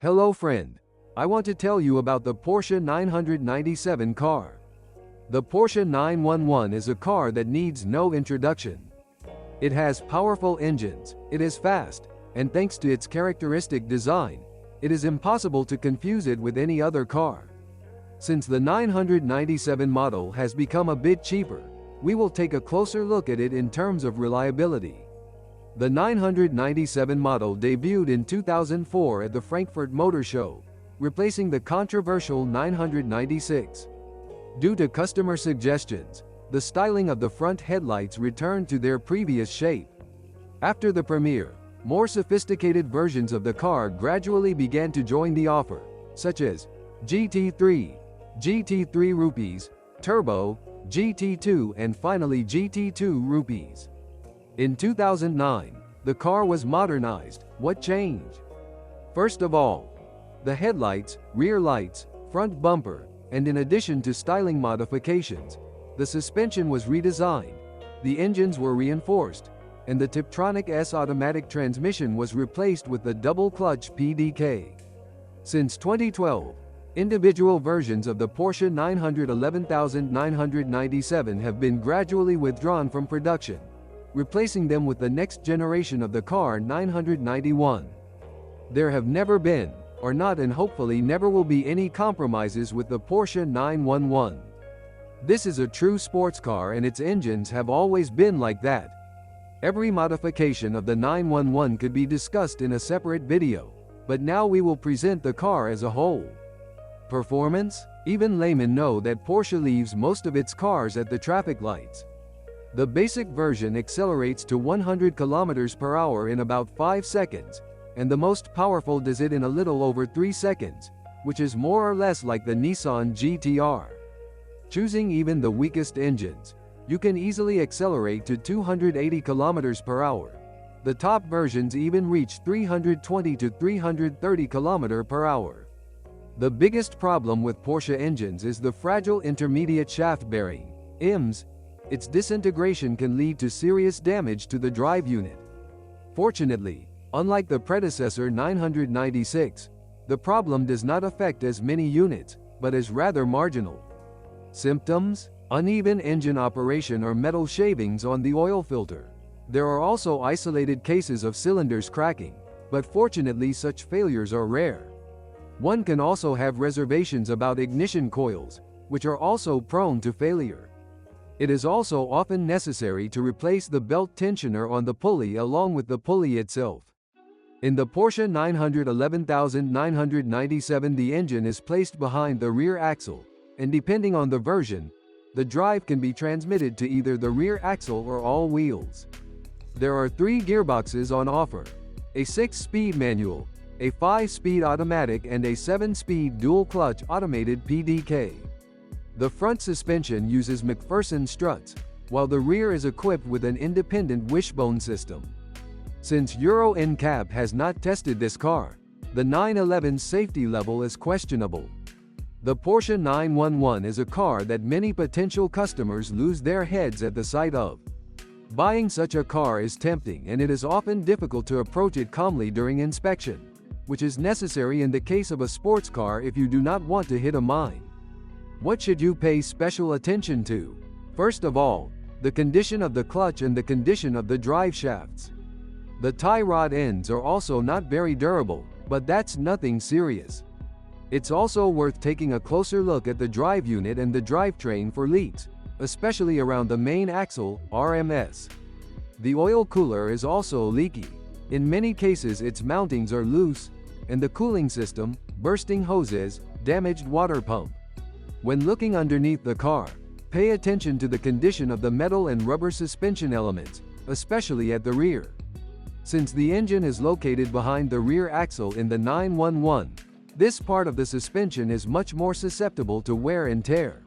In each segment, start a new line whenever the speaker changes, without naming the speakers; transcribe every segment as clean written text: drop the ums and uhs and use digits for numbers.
Hello friend. I want to tell you about the Porsche 997 car. The Porsche 911 is a car that needs no introduction. It has powerful engines, it is fast, and thanks to its characteristic design, it is impossible to confuse it with any other car. Since the 997 model has become a bit cheaper, we will take a closer look at it in terms of reliability. The 997 model debuted in 2004 at the Frankfurt Motor Show, replacing the controversial 996. Due to customer suggestions, the styling of the front headlights returned to their previous shape. After the premiere, more sophisticated versions of the car gradually began to join the offer, such as GT3, GT3 Rupees, Turbo, GT2 and finally GT2 Rupees. In 2009, the car was modernized. What changed? First of all, the headlights, rear lights, front bumper, and in addition to styling modifications, the suspension was redesigned, the engines were reinforced, and the Tiptronic S automatic transmission was replaced with the double-clutch PDK. Since 2012, individual versions of the Porsche 997 have been gradually withdrawn from production, replacing them with the next generation of the car 991. There have never been, or not and hopefully never will be any compromises with the Porsche 911. This is a true sports car and its engines have always been like that. Every modification of the 911 could be discussed in a separate video, but now we will present the car as a whole. Performance? Even laymen know that Porsche leaves most of its cars at the traffic lights. The basic version accelerates to 100 km/h in about 5 seconds, and the most powerful does it in a little over 3 seconds, which is more or less like the Nissan GT-R. Choosing even the weakest engines, you can easily accelerate to 280 km/h. The top versions even reach 320 to 330 km/h. The biggest problem with Porsche engines is the fragile intermediate shaft bearing, IMS. Its disintegration can lead to serious damage to the drive unit. Fortunately, unlike the predecessor 996, the problem does not affect as many units, but is rather marginal. Symptoms? Uneven engine operation or metal shavings on the oil filter. There are also isolated cases of cylinders cracking, but fortunately such failures are rare. One can also have reservations about ignition coils, which are also prone to failure. It is also often necessary to replace the belt tensioner on the pulley along with the pulley itself. In the Porsche 997 the engine is placed behind the rear axle, and depending on the version, the drive can be transmitted to either the rear axle or all wheels. There are 3 gearboxes on offer: a 6-speed manual, a 5-speed automatic and a 7-speed dual-clutch automated PDK. The front suspension uses McPherson struts, while the rear is equipped with an independent wishbone system. Since Euro NCAP has not tested this car, the 911's safety level is questionable. The Porsche 911 is a car that many potential customers lose their heads at the sight of. Buying such a car is tempting and it is often difficult to approach it calmly during inspection, which is necessary in the case of a sports car if you do not want to hit a mine. What should you pay special attention to? First of all, the condition of the clutch and the condition of the drive shafts. The tie rod ends are also not very durable, but that's nothing serious. It's also worth taking a closer look at the drive unit and the drivetrain for leaks, especially around the main axle, RMS. The oil cooler is also leaky. In many cases its mountings are loose, and the cooling system, bursting hoses, damaged water pump. When looking underneath the car, pay attention to the condition of the metal and rubber suspension elements, especially at the rear. Since the engine is located behind the rear axle in the 911, this part of the suspension is much more susceptible to wear and tear.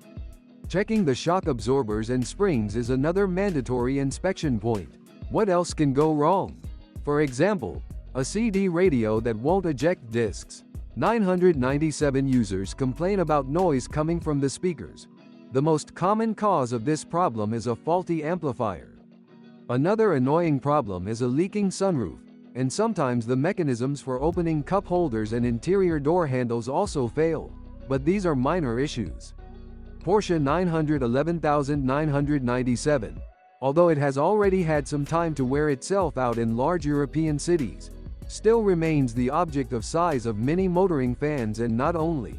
Checking the shock absorbers and springs is another mandatory inspection point. What else can go wrong? For example, a CD radio that won't eject discs. 997 users complain about noise coming from the speakers. The most common cause of this problem is a faulty amplifier. Another annoying problem is a leaking sunroof, and sometimes the mechanisms for opening cup holders and interior door handles also fail, but these are minor issues. Porsche 911,997. Although it has already had some time to wear itself out in large European cities, still remains the object of size of many motoring fans and not only.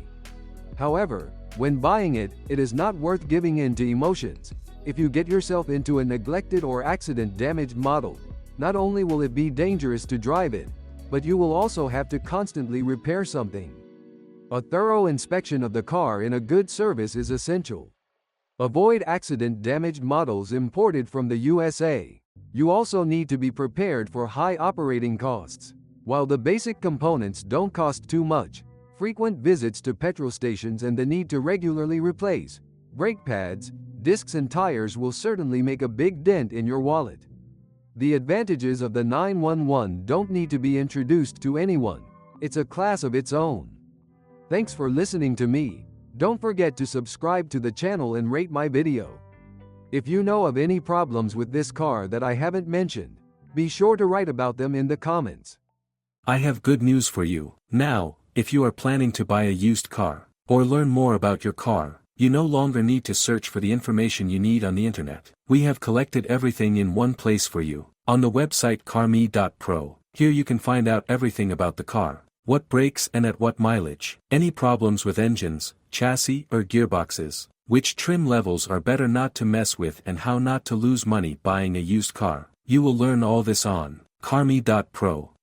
However, when buying it, it is not worth giving in to emotions. If you get yourself into a neglected or accident-damaged model, not only will it be dangerous to drive it, but you will also have to constantly repair something. A thorough inspection of the car in a good service is essential. Avoid accident-damaged models imported from the USA. You also need to be prepared for high operating costs. While the basic components don't cost too much, frequent visits to petrol stations and the need to regularly replace brake pads, discs and tires will certainly make a big dent in your wallet. The advantages of the 911 don't need to be introduced to anyone. It's a class of its own. Thanks for listening to me. Don't forget to subscribe to the channel and rate my video. If you know of any problems with this car that I haven't mentioned, be sure to write about them in the comments.
I have good news for you. Now, if you are planning to buy a used car, or learn more about your car, you no longer need to search for the information you need on the internet. We have collected everything in one place for you, on the website carme.pro. Here you can find out everything about the car, what brakes and at what mileage, any problems with engines, chassis or gearboxes, which trim levels are better not to mess with and how not to lose money buying a used car. You will learn all this on carme.pro.